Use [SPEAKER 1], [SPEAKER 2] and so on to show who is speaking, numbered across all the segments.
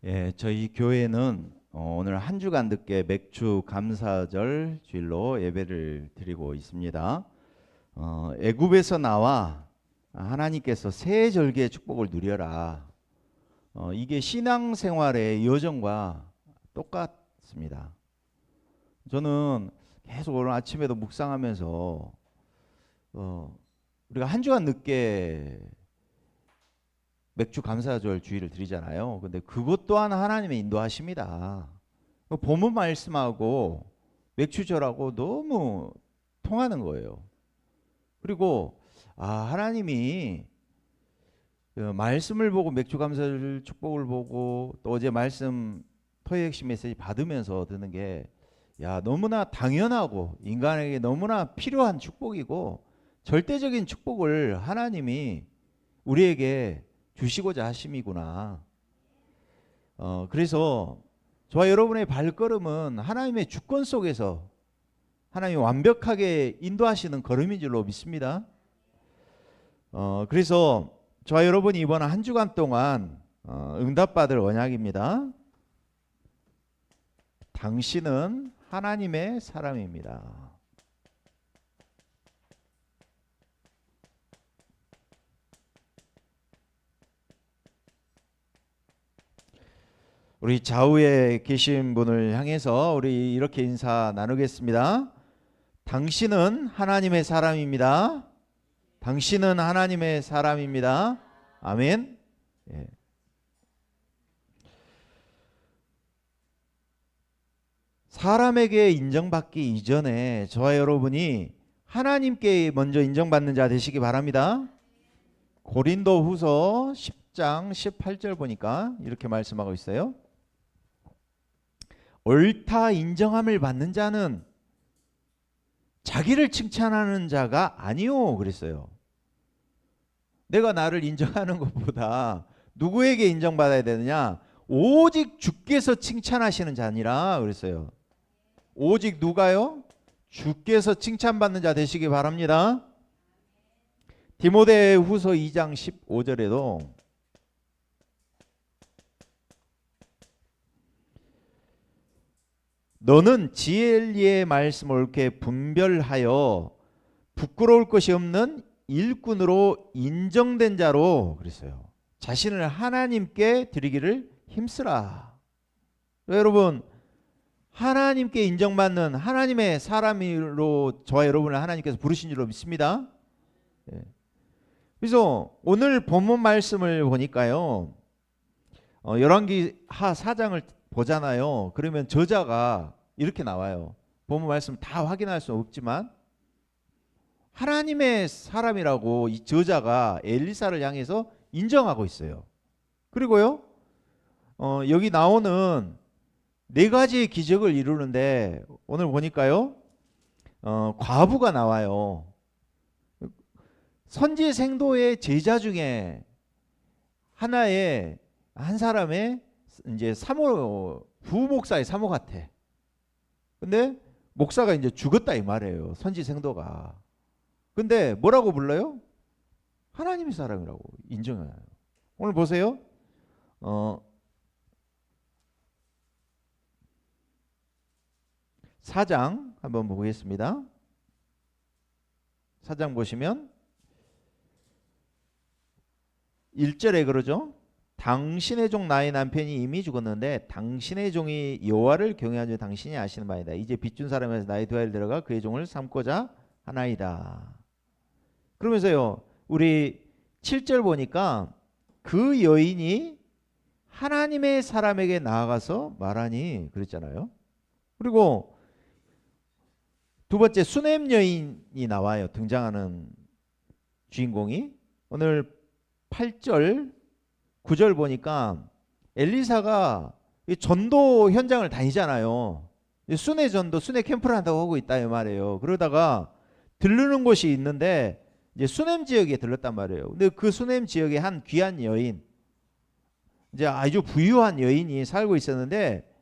[SPEAKER 1] 예, 저희 교회는 오늘 한 주간 늦게 맥주 감사절 주일로 예배를 드리고 있습니다. 애굽에서 나와 하나님께서 새 절기의 축복을 누려라. 이게 신앙생활의 여정과 똑같습니다. 저는 계속 오늘 아침에도 묵상하면서 우리가 한 주간 늦게 맥주 감사절 주일을 드리잖아요. 근데 그것 또한 하나님의 인도하십니다. 본문 말씀하고 맥주절하고 너무 통하는 거예요. 그리고 하나님이 말씀을 보고 맥주 감사절 축복을 보고 또 어제 말씀 토요일 핵심 메시지 받으면서 드는 게 너무나 당연하고 인간에게 너무나 필요한 축복이고 절대적인 축복을 하나님이 우리에게 주시고자 하심이구나. 그래서 저와 여러분의 발걸음은 하나님의 주권 속에서 하나님이 완벽하게 인도하시는 걸음인 줄로 믿습니다. 그래서 저와 여러분이 이번 한 주간 동안 응답받을 언약입니다. 당신은 하나님의 사람입니다. 우리 좌우에 계신 분을 향해서 우리 이렇게 인사 나누겠습니다. 당신은 하나님의 사람입니다. 당신은 하나님의 사람입니다. 아멘. 예. 사람에게 인정받기 이전에 저와 여러분이 하나님께 먼저 인정받는 자 되시기 바랍니다. 고린도후서 10장 18절 보니까 이렇게 말씀하고 있어요. 옳다 인정함을 받는 자는 자기를 칭찬하는 자가 아니요 그랬어요. 내가 나를 인정하는 것보다 누구에게 인정받아야 되느냐? 오직 주께서 칭찬하시는 자니라 그랬어요. 오직 누가요? 주께서 칭찬받는 자 되시기 바랍니다. 디모데후서 2장 15절에도 너는 진리의 말씀을 옳게 분별하여 부끄러울 것이 없는 일꾼으로 인정된 자로 그랬어요. 자신을 하나님께 드리기를 힘쓰라. 여러분, 하나님께 인정받는 하나님의 사람으로 저와 여러분을 하나님께서 부르신 줄로 믿습니다. 그래서 오늘 본문 말씀을 보니까요, 열왕기하 4장을 보잖아요. 그러면 저자가 이렇게 나와요. 본문 말씀 다 확인할 수 없지만 하나님의 사람이라고 이 저자가 엘리사를 향해서 인정하고 있어요. 그리고요, 여기 나오는 네 가지의 기적을 이루는데 오늘 보니까요, 과부가 나와요. 선지생도의 제자 중에 한 사람의 이제 부목사의 사모 같아. 근데 목사가 이제 죽었다 이 말이에요. 선지생도가. 근데 뭐라고 불러요? 하나님의 사람이라고 인정해요. 오늘 보세요. 4장 한번 보겠습니다. 4장 보시면 1절에 그러죠. 당신의 종 나의 남편이 이미 죽었는데 당신의 종이 여호와를 경외한 줄 당신이 아시는 바이다. 이제 빚준 사람에서 나의 도화를 들어가 그의 종을 삼고자 하나이다. 그러면서요, 우리 7절 보니까 그 여인이 하나님의 사람에게 나아가서 말하니 그랬잖아요. 그리고 두 번째 수넴 여인이 나와요. 등장하는 주인공이. 오늘 8절 9절 보니까 엘리사가 전도 현장을 다니잖아요. 순회 전도, 순회 캠프를 한다고 하고 있다 이 말이에요. 그러다가 들르는 곳이 있는데 이제 수넴 지역에 들렀단 말이에요. 근데 그 수넴 지역에 한 귀한 여인, 이제 아주 부유한 여인이 살고 있었는데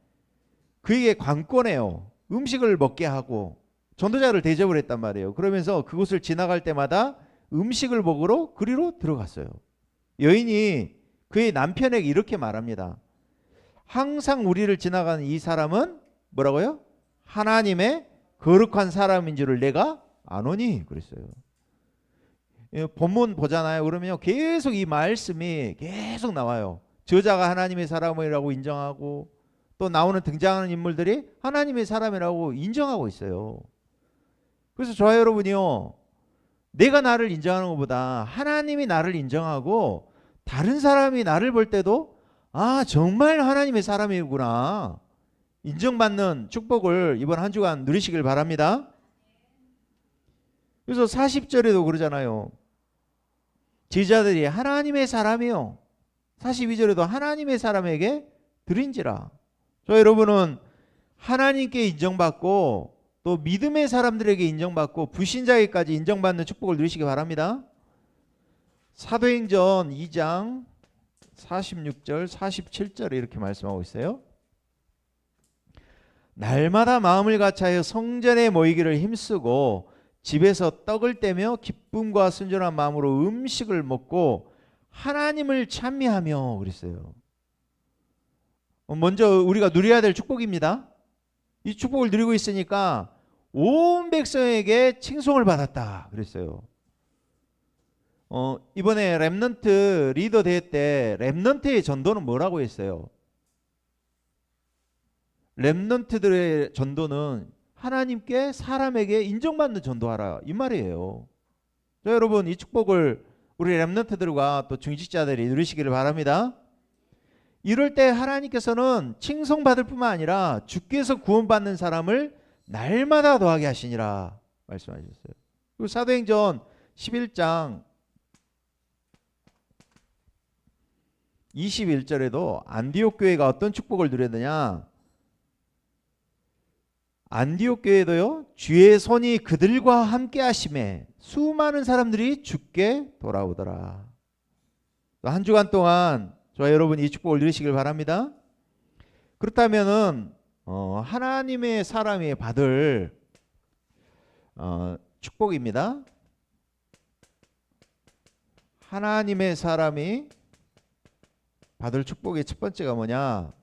[SPEAKER 1] 그에게 관건해요. 음식을 먹게 하고 전도자를 대접을 했단 말이에요. 그러면서 그곳을 지나갈 때마다 음식을 먹으러 그리로 들어갔어요. 여인이 그의 남편에게 이렇게 말합니다. 항상 우리를 지나가는 이 사람은 뭐라고요? 하나님의 거룩한 사람인 줄을 내가 아노니 그랬어요. 본문 보잖아요. 그러면요 계속 이 말씀이 계속 나와요. 저자가 하나님의 사람이라고 인정하고 또 나오는 등장하는 인물들이 하나님의 사람이라고 인정하고 있어요. 그래서 저와 여러분이요 내가 나를 인정하는 것보다 하나님이 나를 인정하고 다른 사람이 나를 볼 때도 아 정말 하나님의 사람이구나 인정받는 축복을 이번 한 주간 누리시길 바랍니다. 그래서 40절에도 그러잖아요. 제자들이 하나님의 사람이요 42절에도 하나님의 사람에게 드린지라. 저 여러분은 하나님께 인정받고 또 믿음의 사람들에게 인정받고 불신자에게까지 인정받는 축복을 누리시기 바랍니다. 사도행전 2장 46절 47절에 이렇게 말씀하고 있어요. 날마다 마음을 같이하여 성전에 모이기를 힘쓰고 집에서 떡을 떼며 기쁨과 순전한 마음으로 음식을 먹고 하나님을 찬미하며 그랬어요. 먼저 우리가 누려야 될 축복입니다. 이 축복을 누리고 있으니까 온 백성에게 칭송을 받았다 그랬어요. 이번에 렘넌트 리더 대회 때 렘넌트의 전도는 뭐라고 했어요? 렘넌트들의 전도는 하나님께 사람에게 인정받는 전도하라 이 말이에요. 자, 여러분 이 축복을 우리 렘넌트들과 또 중직자들이 누리시기를 바랍니다. 이럴 때 하나님께서는 칭송받을 뿐만 아니라 주께서 구원받는 사람을 날마다 더하게 하시니라 말씀하셨어요. 그리고 사도행전 11장 21절에도 안디옥 교회가 어떤 축복을 누렸느냐. 안디옥 교회도요 주의 손이 그들과 함께 하심에 수많은 사람들이 주께 돌아오더라. 한 주간 동안 저와 여러분 이 축복을 누리시길 바랍니다. 그렇다면은 하나님의 사람이 받을 축복입니다. 하나님의 사람이 받을 축복의 첫 번째가 뭐냐?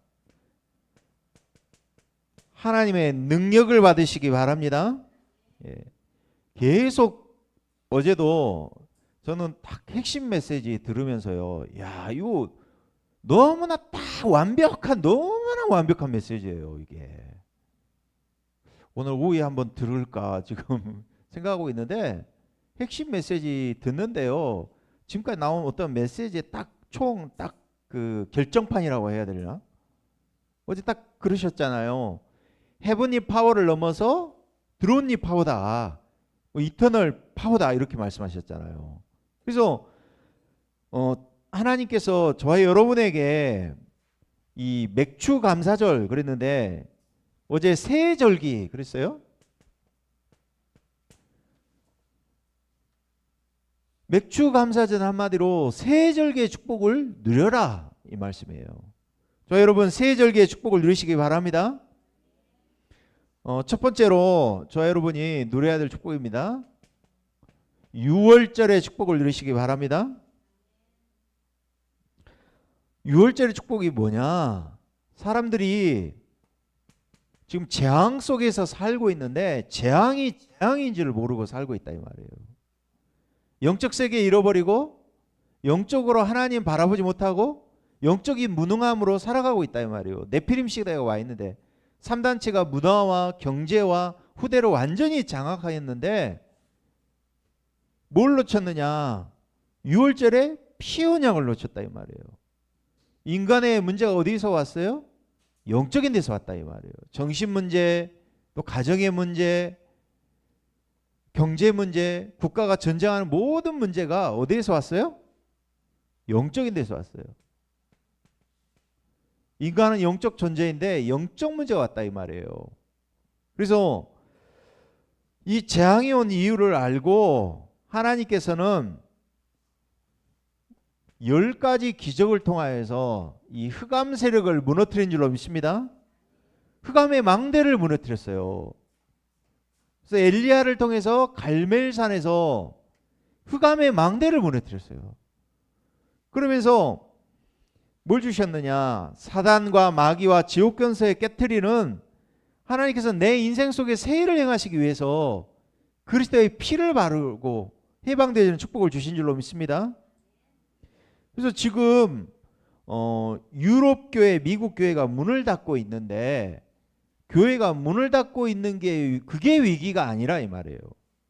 [SPEAKER 1] 하나님의 능력을 받으시기 바랍니다. 예. 계속 어제도 저는 딱 핵심 메시지 들으면서요. 야, 이거 너무나 딱 너무나 완벽한 메시지예요, 이게. 오늘 오후에 한번 들을까 지금 생각하고 있는데 핵심 메시지 듣는데요. 지금까지 나온 어떤 메시지의 총 그 결정판이라고 해야 되나? 어제 딱 그러셨잖아요. 헤븐리 파워를 넘어서 드론리 파워다. 이터널 파워다 이렇게 말씀하셨잖아요. 그래서 하나님께서 저와 여러분에게 이 맥주 감사절 그랬는데 어제 세절기 그랬어요. 맥주 감사절 한마디로 세절기의 축복을 누려라 이 말씀이에요. 저 여러분 세절기의 축복을 누리시기 바랍니다. 첫 번째로 저와 여러분이 누려야 될 축복입니다. 6월절의 축복을 누리시기 바랍니다. 6월절의 축복이 뭐냐? 사람들이 지금 재앙 속에서 살고 있는데 재앙이 재앙인지를 모르고 살고 있다 이 말이에요. 영적 세계 잃어버리고 영적으로 하나님 바라보지 못하고 영적인 무능함으로 살아가고 있다 이 말이에요. 네피림 시대가 와 있는데 3단체가 문화와 경제와 후대를 완전히 장악하였는데 뭘 놓쳤느냐? 6월절에 피언약을 놓쳤다 이 말이에요. 인간의 문제가 어디서 왔어요? 영적인 데서 왔다 이 말이에요. 정신 문제, 또 가정의 문제, 경제 문제, 국가가 전쟁하는 모든 문제가 어디에서 왔어요? 영적인 데서 왔어요. 인간은 영적 존재인데 영적 문제가 왔다 이 말이에요. 그래서 이 재앙이 온 이유를 알고 하나님께서는 10가지 기적을 통하여서 이 흑암 세력을 무너뜨린 줄로 믿습니다. 흑암의 망대를 무너뜨렸어요. 그래서 엘리야를 통해서 갈멜산에서 흑암의 망대를 무너뜨렸어요. 그러면서 뭘 주셨느냐? 사단과 마귀와 지옥 권세에 깨트리는 하나님께서 내 인생 속에 세일을 행하시기 위해서 그리스도의 피를 바르고 해방되는 축복을 주신 줄로 믿습니다. 그래서 지금 유럽 교회, 미국 교회가 문을 닫고 있는데 교회가 문을 닫고 있는 게 그게 위기가 아니라 이 말이에요.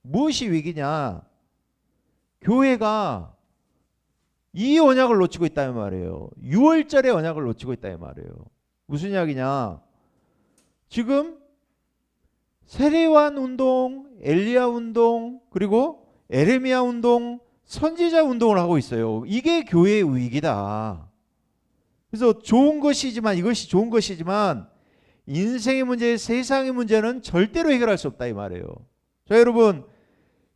[SPEAKER 1] 무엇이 위기냐? 교회가 이 언약을 놓치고 있다는 말이에요. 6월절의 언약을 놓치고 있다는 말이에요. 무슨 이야기냐? 지금 세례요한 운동, 엘리야 운동, 그리고 에레미야 운동, 선지자 운동을 하고 있어요. 이게 교회의 위기다. 그래서 좋은 것이지만, 이것이 좋은 것이지만 인생의 문제, 세상의 문제는 절대로 해결할 수 없다 이 말이에요. 자, 여러분,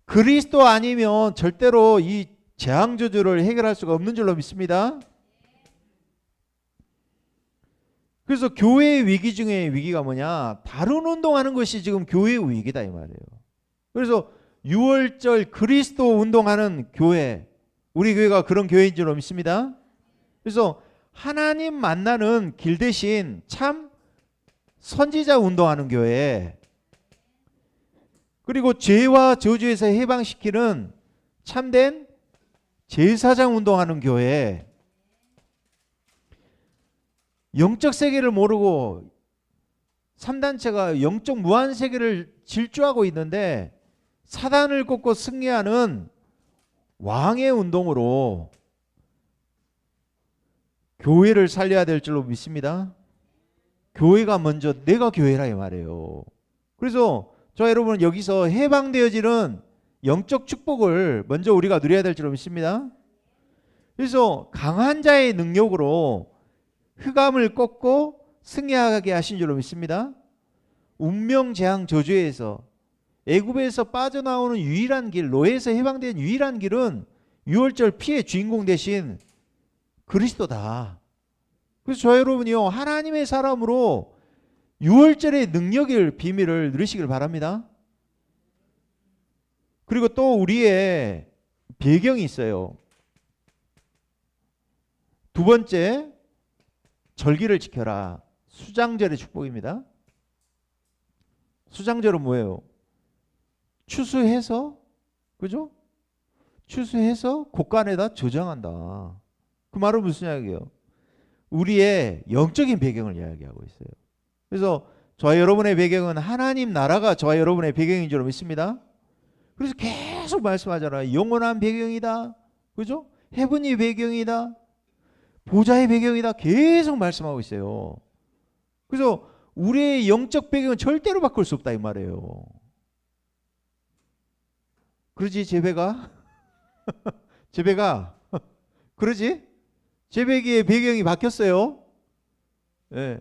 [SPEAKER 1] 그리스도 아니면 절대로 이 재앙 저주를 해결할 수가 없는 줄로 믿습니다. 그래서 교회의 위기 중에 위기가 뭐냐? 다른 운동하는 것이 지금 교회의 위기다 이 말이에요. 그래서 6월절 그리스도 운동하는 교회, 우리 교회가 그런 교회인 줄로 믿습니다. 그래서 하나님 만나는 길 대신 참 선지자 운동하는 교회, 그리고 죄와 저주에서 해방시키는 참된 제사장 운동하는 교회, 영적 세계를 모르고 3단체가 영적 무한 세계를 질주하고 있는데 사단을 꺾고 승리하는 왕의 운동으로 교회를 살려야 될 줄로 믿습니다. 교회가 먼저, 내가 교회라 이 말이에요. 그래서 저 여러분, 여기서 해방되어지는 영적 축복을 먼저 우리가 누려야 될 줄로 믿습니다. 그래서 강한 자의 능력으로 흑암을 꺾고 승리하게 하신 줄로 믿습니다. 운명 재앙 저주에서 애굽에서 빠져나오는 유일한 길, 노예에서 해방된 유일한 길은 6월절 피의 주인공 대신 그리스도다. 그래서 저 여러분이요, 하나님의 사람으로 6월절의 능력의 비밀을 누리시길 바랍니다. 그리고 또 우리의 배경이 있어요. 두 번째, 절기를 지켜라. 수장절의 축복입니다. 수장절은 뭐예요? 추수해서, 그죠? 추수해서 곳간에다 저장한다. 그 말은 무슨 이야기예요? 우리의 영적인 배경을 이야기하고 있어요. 그래서 저와 여러분의 배경은 하나님 나라가 저와 여러분의 배경인 줄 믿습니다. 그래서 계속 말씀하잖아요. 영원한 배경이다. 그죠? 헤븐이 배경이다. 보좌의 배경이다. 계속 말씀하고 있어요. 그래서 우리의 영적 배경은 절대로 바꿀 수 없다 이 말이에요. 그러지 제배가? 제배가? 그러지? 제배기의 배경이 바뀌었어요. 네.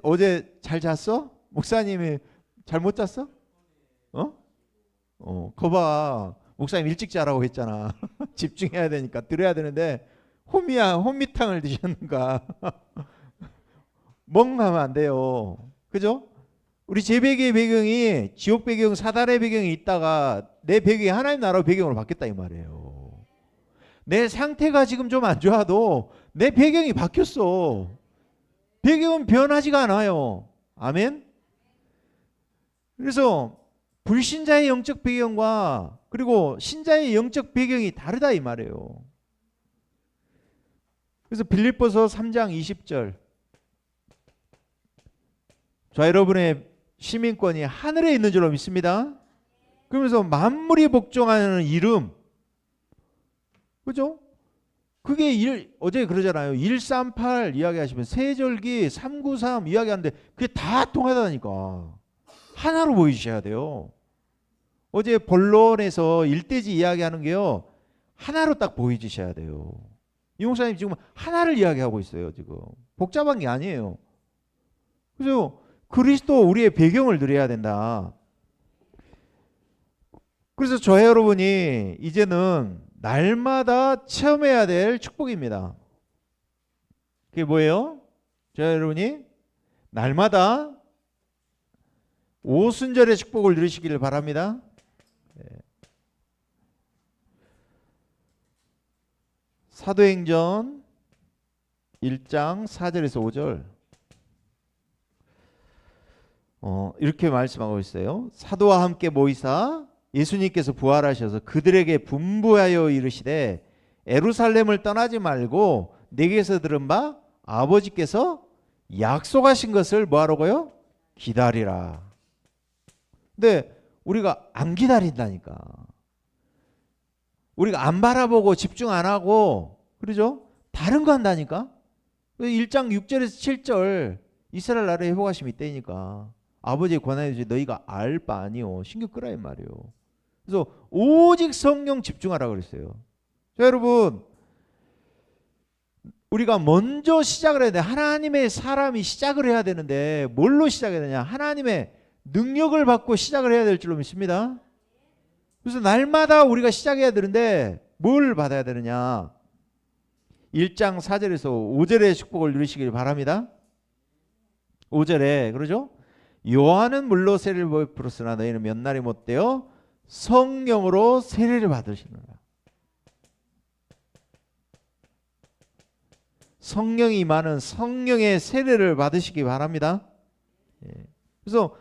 [SPEAKER 1] 어제 잘 잤어? 목사님이 잘 못 잤어? 거봐. 목사님 일찍 자라고 했잖아. 집중해야 되니까 들어야 되는데 혼미탕을 드셨는가. 멍하면 안 돼요. 그죠? 우리 제배기의 배경이 지옥 배경, 사단의 배경이 있다가 내 배경이 하나님 나라 배경으로 바뀌었다 이 말이에요. 내 상태가 지금 좀 안 좋아도 내 배경이 바뀌었어. 배경은 변하지가 않아요. 아멘? 그래서 불신자의 영적 배경과 그리고 신자의 영적 배경이 다르다 이 말이에요. 그래서 빌립보서 3장 20절, 저 여러분의 시민권이 하늘에 있는 줄로 믿습니다. 그러면서 만물이 복종하는 이름, 그죠? 그게 어제 그러잖아요. 138 이야기하시면 세절기 393 이야기하는데 그게 다 통하다니까. 하나로 보이셔야 돼요. 어제 본론에서 일대지 이야기하는 게요, 하나로 딱 보여주셔야 돼요. 이 목사님 지금 하나를 이야기하고 있어요. 지금 복잡한 게 아니에요. 그래서 그리스도 우리의 배경을 누려야 된다. 그래서 저 여러분이 이제는 날마다 체험해야 될 축복입니다. 그게 뭐예요? 저 여러분이 날마다 오순절의 축복을 누리시기를 바랍니다. 사도행전 1장 4절에서 5절 이렇게 말씀하고 있어요. 사도와 함께 모이사 예수님께서 부활하셔서 그들에게 분부하여 이르시되 예루살렘을 떠나지 말고 내게서 들은 바 아버지께서 약속하신 것을 뭐하라고요? 기다리라. 근데 우리가 안 기다린다니까. 우리가 안 바라보고 집중 안 하고 그러죠? 다른 거 한다니까. 1장 6절에서 7절 이스라엘 나라의 회복하심이 있다니까. 아버지의 권한에 대해 너희가 알 바 아니요. 신경 끄라 이 말이요. 그래서 오직 성령 집중하라 그랬어요. 자, 여러분 우리가 먼저 시작을 해야 돼. 하나님의 사람이 시작을 해야 되는데 뭘로 시작해야 되냐? 하나님의 능력을 받고 시작을 해야 될 줄로 믿습니다. 그래서 날마다 우리가 시작해야 되는데 뭘 받아야 되느냐? 1장 4절에서 5절의 축복을 누리시길 바랍니다. 5절에 그러죠? 요한은 물로 세례를 베풀었으나 너희는 몇 날이 못되어 성령으로 세례를 받으시느라. 성령이 임하는 성령의 세례를 받으시기 바랍니다. 그래서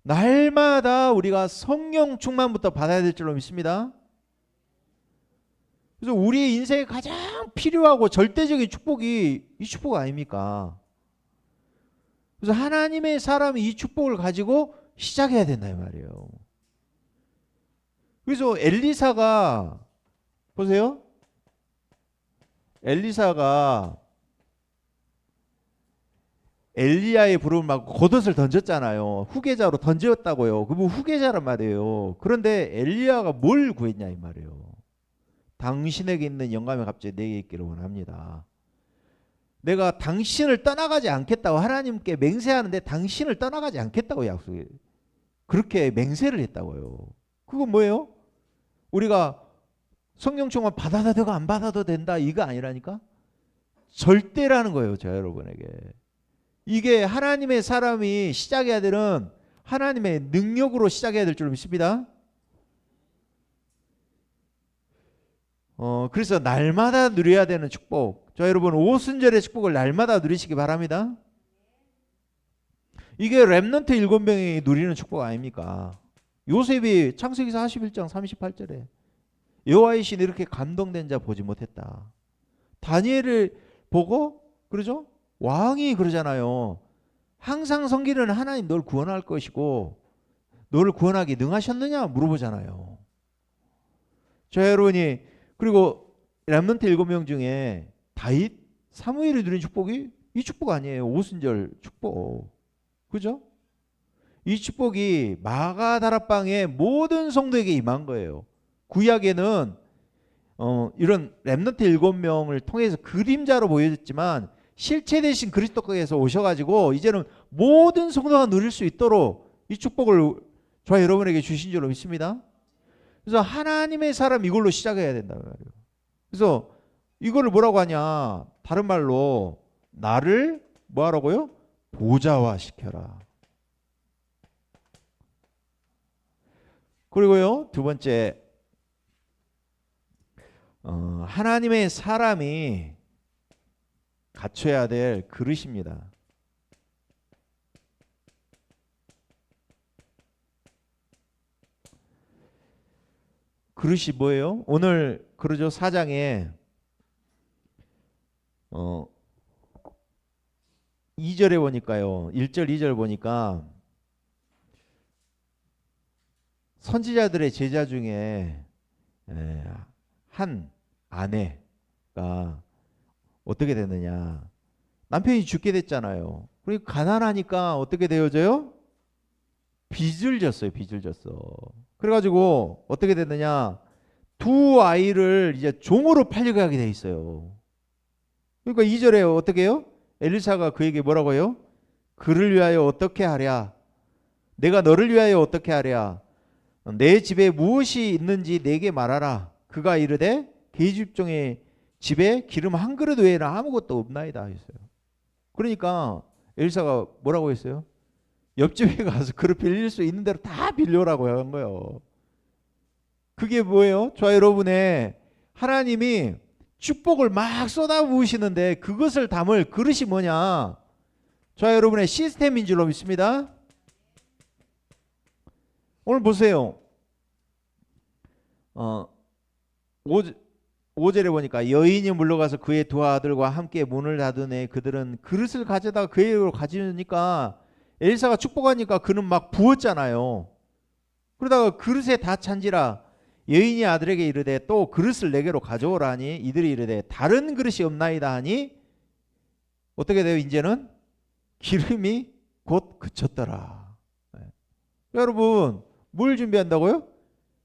[SPEAKER 1] 날마다 우리가 성령 충만부터 받아야 될 줄로 믿습니다. 그래서 우리의 인생에 가장 필요하고 절대적인 축복이 이 축복 아닙니까? 그래서 하나님의 사람이 이 축복을 가지고 시작해야 된다 이 말이에요. 그래서 엘리사가 보세요. 엘리사가 엘리야의 부름을 받고 겉옷을 던졌잖아요. 후계자로 던졌다고요. 그분 후계자란 말이에요. 그런데 엘리야가 뭘 구했냐 이 말이에요. 당신에게 있는 영감이 갑자기 내게 있기를 원합니다. 내가 당신을 떠나가지 않겠다고 하나님께 맹세하는데 당신을 떠나가지 않겠다고 약속해. 그렇게 맹세를 했다고요. 그건 뭐예요? 우리가 성령 충만 받아도 되고 안 받아도 된다 이거 아니라니까? 절대라는 거예요. 저 여러분에게. 이게 하나님의 사람이 시작해야 되는 하나님의 능력으로 시작해야 될 줄 믿습니다. 그래서 날마다 누려야 되는 축복. 저 여러분 오순절의 축복을 날마다 누리시기 바랍니다. 이게 렘넌트 7명이 누리는 축복 아닙니까? 요셉이 창세기서 41장 38절에 여호와의 신이 이렇게 감동된 자 보지 못했다. 다니엘을 보고 그러죠? 왕이 그러잖아요. 항상 섬기는 하나님 널 구원할 것이고 너를 구원하기 능하셨느냐 물어보잖아요. 저 여러분이 그리고 렘넌트 7명 중에 다윗, 사무엘이 누린 축복이 이 축복 아니에요. 오순절 축복. 그죠? 이 축복이 마가다락방의 모든 성도에게 임한 거예요. 구약에는 이런 렘넌트 7명을 통해서 그림자로 보여졌지만 실체 대신 그리스도께서 오셔가지고 이제는 모든 성도가 누릴 수 있도록 이 축복을 저와 여러분에게 주신 줄로 믿습니다. 그래서 하나님의 사람 이걸로 시작해야 된다 말이에요. 그래서 이거를 뭐라고 하냐? 다른 말로 나를 뭐 하라고요? 보좌화시켜라. 그리고요 두 번째 하나님의 사람이 갖춰야 될 그릇입니다. 그릇이 뭐예요? 오늘 그러죠 4장에 2절에 보니까요 1절 2절 보니까 선지자들의 제자 중에 한 아내가 어떻게 됐느냐? 남편이 죽게 됐잖아요. 그러니까 가난하니까 어떻게 되어져요? 빚을 졌어요. 빚을 졌어. 그래가지고 어떻게 됐느냐? 두 아이를 이제 종으로 팔려고 하게 돼 있어요. 그러니까 2절에 어떻게 해요? 엘리사가 그에게 뭐라고 해요? 그를 위하여 어떻게 하랴? 내가 너를 위하여 어떻게 하랴? 내 집에 무엇이 있는지 내게 말하라. 그가 이르되 계집종의 집에 기름 한 그릇 외에는 아무것도 없나이다 했어요. 그러니까 엘리사가 뭐라고 했어요? 옆집에 가서 그릇 빌릴 수 있는 대로 다 빌려라고 한 거예요. 그게 뭐예요? 저와 여러분의 하나님이 축복을 막 쏟아부으시는데 그것을 담을 그릇이 뭐냐? 저 여러분의 시스템인 줄로 믿습니다. 오늘 보세요. 5절에 보니까 여인이 물러가서 그의 두 아들과 함께 문을 닫으네. 그들은 그릇을 가져다가 그에게로 가지니까 엘사가 축복하니까 그는 막 부었잖아요. 그러다가 그릇에 다 찬지라 여인이 아들에게 이르되 또 그릇을 내게로 가져오라 하니 이들이 이르되 다른 그릇이 없나이다 하니 어떻게 돼요? 이제는 기름이 곧 그쳤더라. 네. 여러분 뭘 준비한다고요?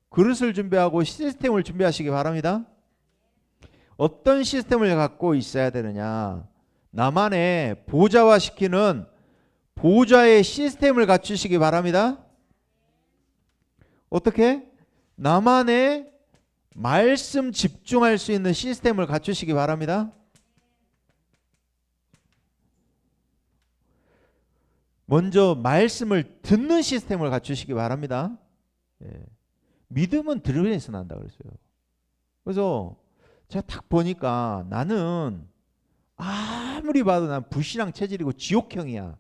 [SPEAKER 1] 그릇을 준비하고 시스템을 준비하시기 바랍니다. 어떤 시스템을 갖고 있어야 되느냐? 나만의 보좌화시키는 보좌의 시스템을 갖추시기 바랍니다. 어떻게? 나만의 말씀 집중할 수 있는 시스템을 갖추시기 바랍니다. 먼저 말씀을 듣는 시스템을 갖추시기 바랍니다. 예. 믿음은 들으면서 난다 그랬어요. 그래서 제가 딱 보니까 나는 아무리 봐도 난 불신앙 체질이고 지옥형이야.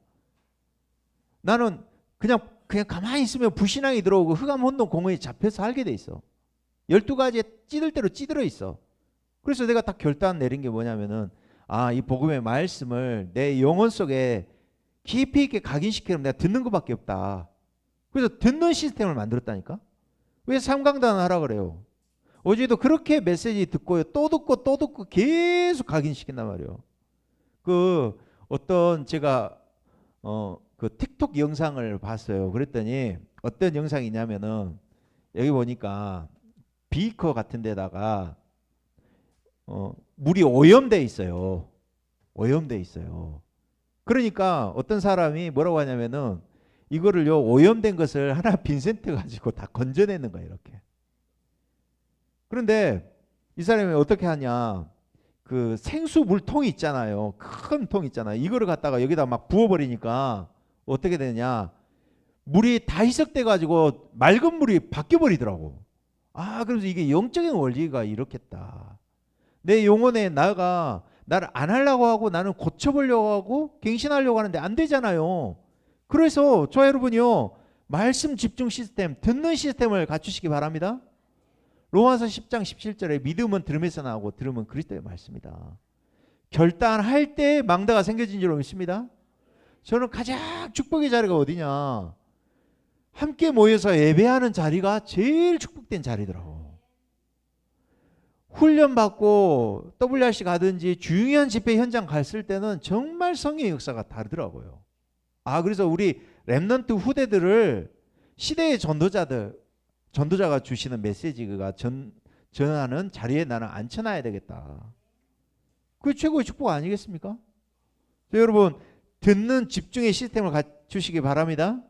[SPEAKER 1] 나는 그냥 가만히 있으면 불신앙이 들어오고 흑암 혼돈 공허에 잡혀서 살게 돼 있어. 12가지에 찌들 대로 찌들어 있어. 그래서 내가 딱 결단 내린 게 뭐냐면은 이 복음의 말씀을 내 영혼 속에 깊이 있게 각인시키려면 내가 듣는 것밖에 없다. 그래서 듣는 시스템을 만들었다니까. 왜 3강단 하라 그래요? 어제도 그렇게 메시지 듣고요. 또 듣고 계속 각인시킨단 말이에요. 그 어떤 제가 그 틱톡 영상을 봤어요. 그랬더니 어떤 영상이냐면은 여기 보니까 비커 같은 데다가 물이 오염돼 있어요. 오염돼 있어요. 그러니까 어떤 사람이 뭐라고 하냐면은 이거를요 오염된 것을 하나 빈센트 가지고 다 건져내는 거예요. 이렇게. 그런데 이 사람이 어떻게 하냐? 그 생수 물통이 있잖아요. 큰 통 있잖아요. 이거를 갖다가 여기다 막 부어버리니까 어떻게 되냐? 물이 다 희석돼 가지고 맑은 물이 바뀌어 버리더라고. 그래서 이게 영적인 원리가 이렇겠다. 내 영혼에 나를 안 하려고 하고 나는 고쳐보려고 하고 갱신하려고 하는데 안 되잖아요. 그래서 저 여러분이요 말씀 집중 시스템, 듣는 시스템을 갖추시기 바랍니다. 로마서 10장 17절에 믿음은 들음에서 나오고 들음은 그리스도의 말씀이다. 결단할 때 망대가 생겨진 줄로 믿습니다. 저는 가장 축복의 자리가 어디냐? 함께 모여서 예배하는 자리가 제일 축복된 자리더라고. 훈련받고 WRC 가든지 중요한 집회 현장 갔을 때는 정말 성령의 역사가 다르더라고요. 그래서 우리 렘넌트 후대들을 시대의 전도자가 주시는 메시지가 전하는 자리에 나는 앉혀놔야 되겠다. 그게 최고의 축복 아니겠습니까? 여러분 듣는 집중의 시스템을 갖추시기 바랍니다.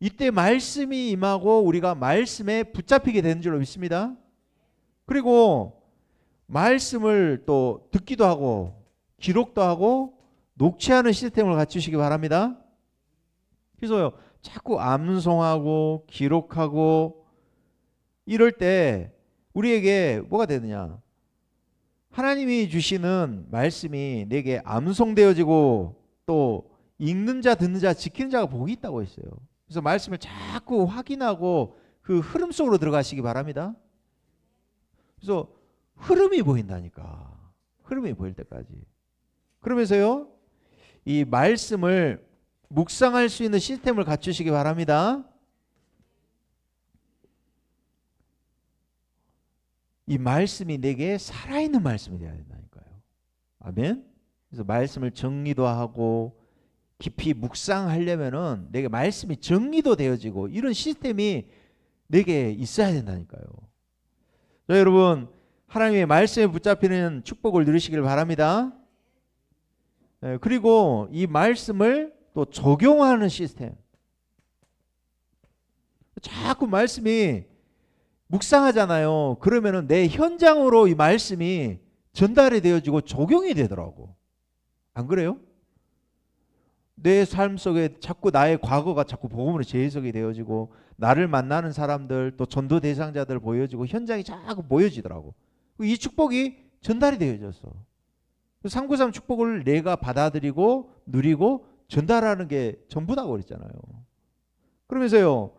[SPEAKER 1] 이때 말씀이 임하고 우리가 말씀에 붙잡히게 되는 줄로 믿습니다. 그리고 말씀을 또 듣기도 하고 기록도 하고 녹취하는 시스템을 갖추시기 바랍니다. 그래서요 자꾸 암송하고 기록하고 이럴 때 우리에게 뭐가 되느냐? 하나님이 주시는 말씀이 내게 암송되어지고 또 읽는 자 듣는 자 지키는 자가 복이 있다고 했어요. 그래서 말씀을 자꾸 확인하고 그 흐름 속으로 들어가시기 바랍니다. 그래서 흐름이 보인다니까. 흐름이 보일 때까지. 그러면서요 이 말씀을 묵상할 수 있는 시스템을 갖추시기 바랍니다. 이 말씀이 내게 살아있는 말씀이 되어야 된다니까요. 아멘. 그래서 말씀을 정리도 하고 깊이 묵상하려면은 내게 말씀이 정리도 되어지고 이런 시스템이 내게 있어야 된다니까요. 자, 여러분 하나님의 말씀에 붙잡히는 축복을 누리시길 바랍니다. 그리고 이 말씀을 또 적용하는 시스템. 자꾸 말씀이 묵상하잖아요. 그러면은 내 현장으로 이 말씀이 전달이 되어지고 적용이 되더라고. 안 그래요? 내 삶 속에 자꾸 나의 과거가 자꾸 복음으로 재해석이 되어지고 나를 만나는 사람들 또 전도 대상자들 보여지고 현장이 자꾸 보여지더라고. 이 축복이 전달이 되어졌어. 393 축복을 내가 받아들이고 누리고 전달하는 게 전부다고 그랬잖아요. 그러면서요,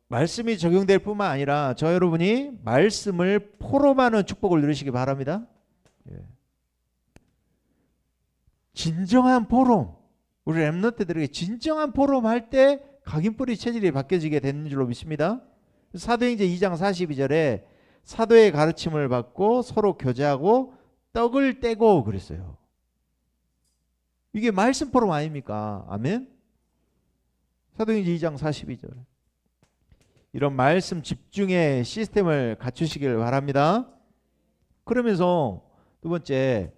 [SPEAKER 1] 말씀이 적용될 뿐만 아니라 저 여러분이 말씀을 포럼하는 축복을 누리시기 바랍니다. 예. 진정한 포럼, 우리 렘넌트들에게 진정한 포럼 할 때 각인뿌리 체질이 바뀌어지게 되는 줄로 믿습니다. 사도행전 2장 42절에 사도의 가르침을 받고 서로 교제하고 떡을 떼고 그랬어요. 이게 말씀 포럼 아닙니까? 아멘. 사도행전 2장 42절. 이런 말씀 집중의 시스템을 갖추시길 바랍니다. 그러면서 두 번째,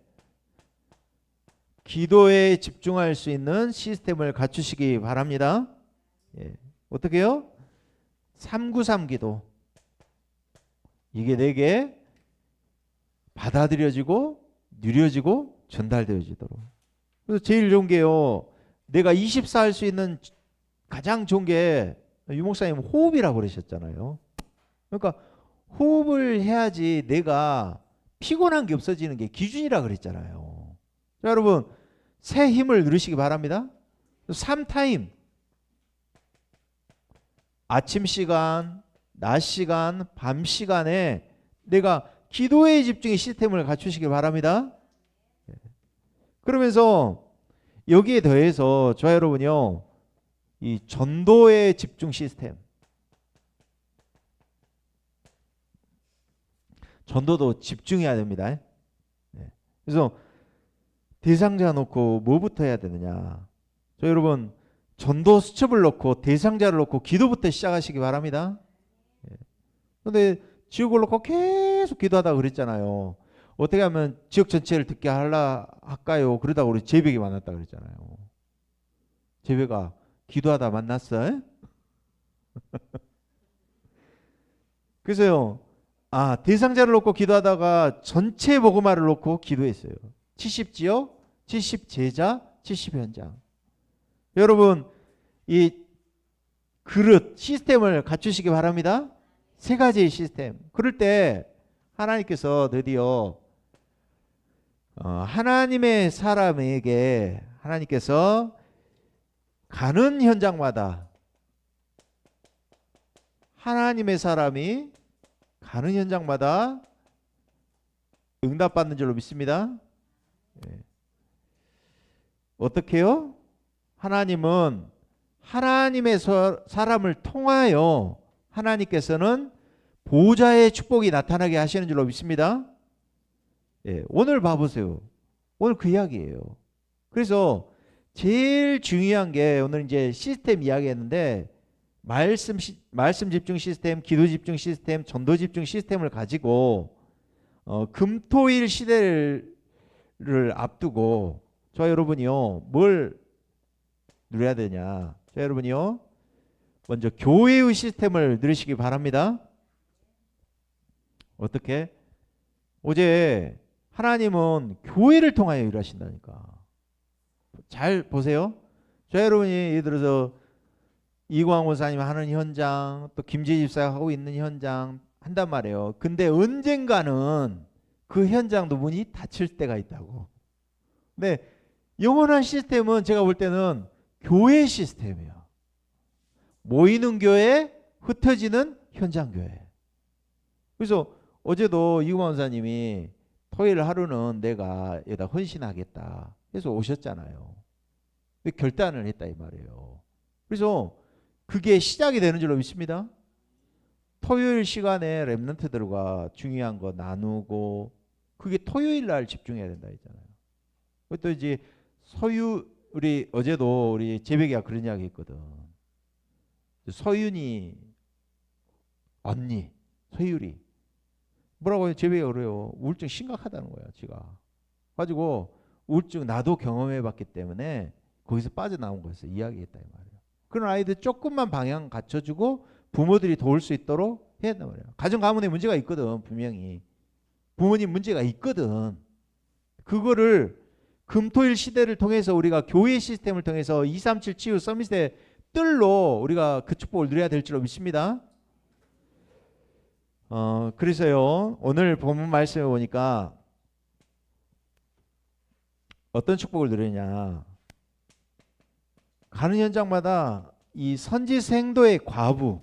[SPEAKER 1] 기도에 집중할 수 있는 시스템을 갖추시기 바랍니다. 예. 어떻게 해요? 393 기도. 이게 내게 받아들여지고 누려지고 전달되어지도록. 그래서 제일 좋은 게요, 내가 24 할 수 있는 가장 좋은 게 유목사님 호흡이라고 그러셨잖아요. 그러니까 호흡을 해야지 내가 피곤한 게 없어지는 게 기준이라 그랬잖아요. 자, 여러분 새 힘을 누리시기 바랍니다. 3타임, 아침 시간, 낮 시간, 밤 시간에 내가 기도에 집중의 시스템을 갖추시기 바랍니다. 그러면서 여기에 더해서 저 여러분요, 이 전도의 집중 시스템, 전도도 집중해야 됩니다. 그래서 대상자 놓고 뭐부터 해야 되느냐, 저 여러분 전도 수첩을 놓고 대상자를 놓고 기도부터 시작하시기 바랍니다. 그런데 지역을 놓고 계속 기도하다가 그랬잖아요. 어떻게 하면 지역 전체를 듣게 할까요? 그러다가 우리 재백이 만났다 그랬잖아요. 재백아 기도하다 만났어? 그래서요, 대상자를 놓고 기도하다가 전체 복음화를 놓고 기도했어요. 70지역, 70제자, 70현장. 여러분 이 그릇 시스템을 갖추시기 바랍니다. 세 가지의 시스템. 그럴 때 하나님께서 드디어 하나님의 사람에게 하나님께서 가는 현장마다, 하나님의 사람이 가는 현장마다 응답받는 줄로 믿습니다. 어떻게 해요? 하나님은 하나님의 사람을 통하여 하나님께서는 보호자의 축복이 나타나게 하시는 줄로 믿습니다. 오늘 봐보세요. 오늘 그 이야기예요. 그래서 제일 중요한 게 오늘 이제 시스템 이야기했는데, 말씀 집중 시스템, 기도 집중 시스템, 전도 집중 시스템을 가지고 금토일 시대를 앞두고 저 여러분이요 뭘 누려야 되냐, 저 여러분이요 먼저 교회의 시스템을 누리시기 바랍니다. 어떻게? 어제 하나님은 교회를 통하여 일하신다니까. 잘 보세요. 저 여러분이 예를 들어서 이광호 목사님 하는 현장, 또 김재 집사가 하고 있는 현장 한단 말이에요. 근데 언젠가는 그 현장도 문이 닫힐 때가 있다고. 근데 영원한 시스템은 제가 볼 때는 교회 시스템이에요. 모이는 교회, 흩어지는 현장 교회. 그래서 어제도 이광호 목사님이 토요일 하루는 내가 여기다 헌신하겠다 해서 오셨잖아요. 결단을 했다 이 말이에요. 그래서 그게 시작이 되는 줄로 믿습니다. 토요일 시간에 렘넌트들과 중요한 거 나누고, 그게 토요일 날 집중해야 된다 했잖아요. 또 이제 우리 어제도 우리 재백이가 그런 이야기 했거든. 서윤이 언니 서율이 뭐라고 해요? 재백이가 그래요. 우울증 심각하다는 거야 지가. 가지고 우울증 나도 경험해봤기 때문에 거기서 빠져나온 거였어. 이야기했다 이 말이에요. 그런 아이들 조금만 방향 갖춰주고 부모들이 도울 수 있도록 해야 된단 말이에요. 가정 가문에 문제가 있거든. 분명히 부모님 문제가 있거든. 그거를 금토일 시대를 통해서 우리가 교회 시스템을 통해서 237 치유 서밋의 뜰로 우리가 그 축복을 누려야 될 줄로 믿습니다. 그래서요 오늘 본문 말씀에 보니까 어떤 축복을 누리냐, 가는 현장마다 이 선지생도의 과부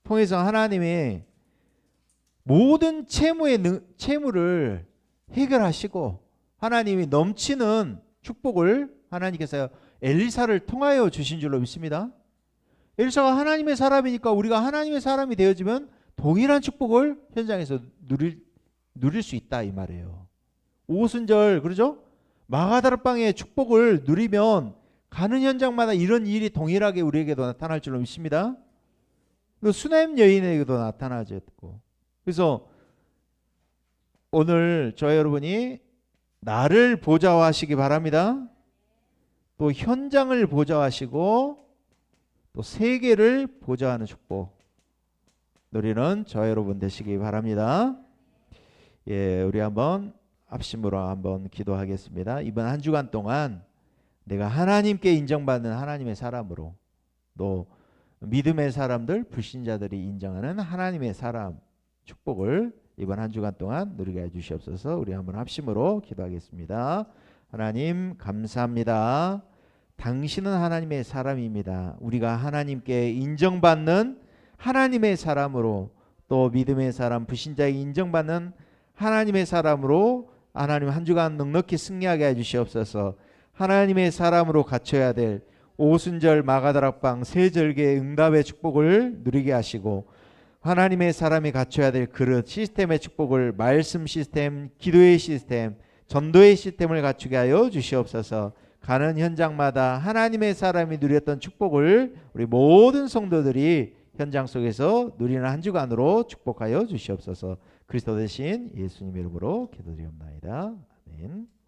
[SPEAKER 1] 통해서 하나님이 모든 채무를 해결하시고 하나님이 넘치는 축복을 하나님께서 엘리사를 통하여 주신 줄로 믿습니다. 엘리사가 하나님의 사람이니까 우리가 하나님의 사람이 되어지면 동일한 축복을 현장에서 누릴 수 있다 이 말이에요. 오순절 그러죠? 마가다락방의 축복을 누리면 가는 현장마다 이런 일이 동일하게 우리에게도 나타날 줄로 믿습니다. 수냄 여인에게도 나타나졌고, 그래서 오늘 저 여러분이 나를 보좌하시기 바랍니다. 또 현장을 보좌하시고 또 세계를 보좌하는 축복 누리는 저 여러분 되시기 바랍니다. 예, 우리 한번 합심으로 한번 기도하겠습니다. 이번 한 주간 동안 내가 하나님께 인정받는 하나님의 사람으로, 또 믿음의 사람들, 불신자들이 인정하는 하나님의 사람 축복을 이번 한 주간 동안 누리게 해주시옵소서. 우리 한번 합심으로 기도하겠습니다. 하나님 감사합니다. 당신은 하나님의 사람입니다. 우리가 하나님께 인정받는 하나님의 사람으로, 또 믿음의 사람, 불신자에게 인정받는 하나님의 사람으로 하나님 한 주간 넉넉히 승리하게 해주시옵소서. 하나님의 사람으로 갖춰야 될 오순절 마가다락방 세절기의 응답의 축복을 누리게 하시고, 하나님의 사람이 갖춰야 될 그릇 시스템의 축복을, 말씀 시스템, 기도의 시스템, 전도의 시스템을 갖추게 하여 주시옵소서. 가는 현장마다 하나님의 사람이 누렸던 축복을 우리 모든 성도들이 현장 속에서 누리는 한 주간으로 축복하여 주시옵소서. 그리스도 대신 예수님 이름으로 기도드리옵나이다. 아멘.